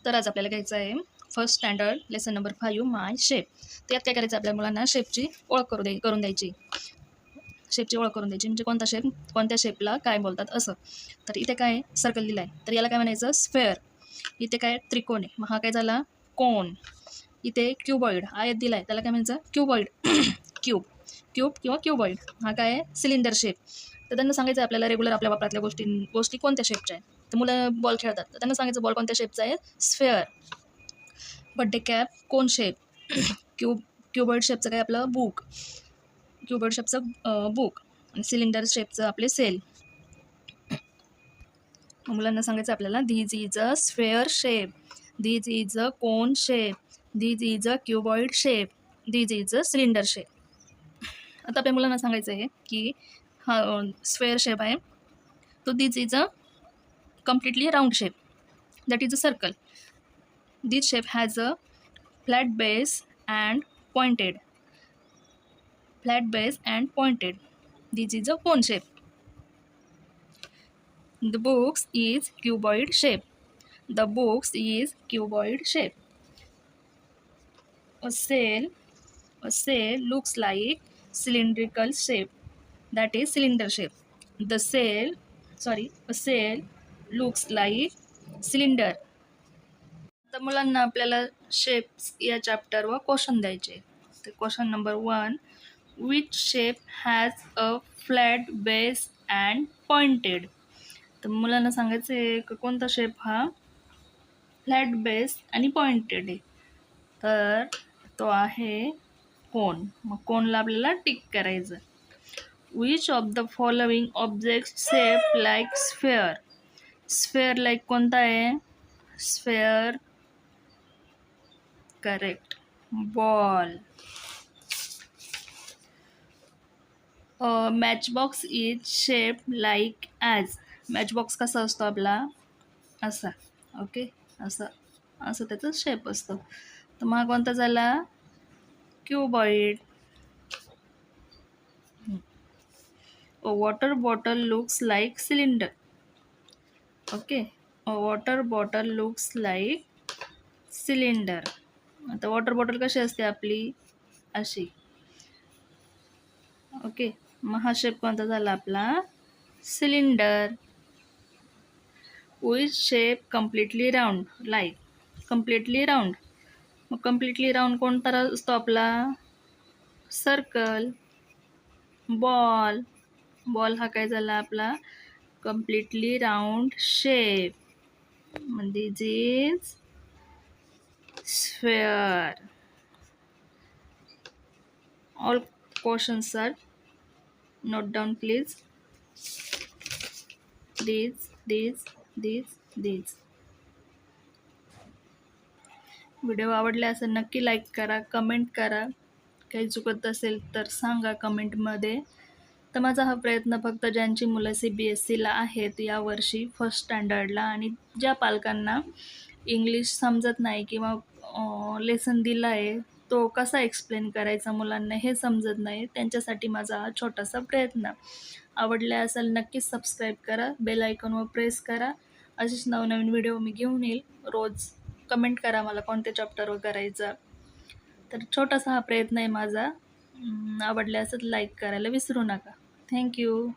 तर आज आपल्याला घ्यायचं आहे फर्स्ट स्टँडर्ड लेसन नंबर 5 माय शेप. त्यात काय करायचं आपल्या मुलांना शेपची ओळख करून द्यायची. शेपची ओळख करून द्यायची म्हणजे कोणता शेप कोणत्या शेपला काय बोलतात असं. तर इथे काय सर्कल दिला आहे तर याला काय म्हणायचं स्फेअर. इथे काय त्रिकोण आहे मग हा काय झाला कोन. इथे क्युबॉइड आयत दिला आहे त्याला काय म्हणायचं क्युबॉइड क्यूब क्यूब किंवा क्युबॉइड. हा काय आहे सिलेंडर शेप. तर त्यांना सांगायचं आपल्याला रेग्युलर आपल्या वापरातल्या गोष्टी कोणत्या शेपच्या आहे. तर मुलं बॉल खेळतात तर त्यांना सांगायचं बॉल कोणत्या शेपचा आहे sphere. Birthday cap cone shape. Cuboid शेपचं काय आपलं बुक. क्युबॉइड शेपचं बुक. आणि सिलेंडर शेपचं आपले सेल. मुलांना सांगायचं आपल्याला these is a sphere shape, these is a cone shape, these is a cuboid shape, these is a cylinder shape. आता आपल्या मुलांना सांगायचं आहे की हा स्फेअर शेप आहे तो धीज is a completely round shape, that is a circle. This shape has a flat base and pointed. Flat base and pointed. This is a cone shape. The box is cuboid shape. The box is cuboid shape. A cell looks like cylindrical shape. That is cylinder shape. A cell looks like cylinder. तर मुलांना आपल्याला shapes या चॅप्टरवर question द्यायचे. तर question number 1, which shape has a flat base and pointed. तर मुलांना सांगायचं आहे की कोणता शेप हा फ्लॅट बेस आणि पॉइंटेड आहे. तर तो आहे कोन. मग कोनला आपल्याला टिक करायचं. Which of the following object shape like sphere. Sphere like कोणता आहे sphere. Correct. Ball. Matchbox is shape like as. Matchbox कसा असतो आपला असा. ओके असं असं त्याचा शेप असतो. तर मग कोणता झाला cuboid. Water bottle looks like cylinder. Okay water bottle looks like cylinder. आता वॉटर बॉटल कशी असते आपली अशी. ओके मग हा शेप कोणता झाला आपला cylinder. Which shape completely round like completely round. मग कम्प्लिटली राऊंड कोणता असतो आपला सर्कल. बॉल. बॉल हा काय झाला आपला completely round shape. This is sphere. All questions are note down please. These. Video आवडला असेल नक्की लाईक करा, कमेंट करा. काही चुकत असेल तर सांगा कमेंटमध्ये. तर माझा हा प्रयत्न फक्त ज्यांची मुलं CBSEला आहेत यावर्षी फर्स्ट स्टँडर्डला आणि ज्या पालकांना इंग्लिश समजत नाही किंवा लेसन दिला आहे तो कसा एक्सप्लेन करायचा मुलांना हे समजत नाही त्यांच्यासाठी माझा हा छोटासा प्रयत्न. आवडला असेल नक्कीच सबस्क्राईब करा, बेल आयकॉनवर प्रेस करा. असेच नवनवीन व्हिडिओ मी घेऊन येईल रोज. कमेंट करा मला कोणत्या चॅप्टरवर करायचा. तर छोटासा हा प्रयत्न आहे माझा. आवडले असेल लाईक करायला विसरू नका. थँक्यू.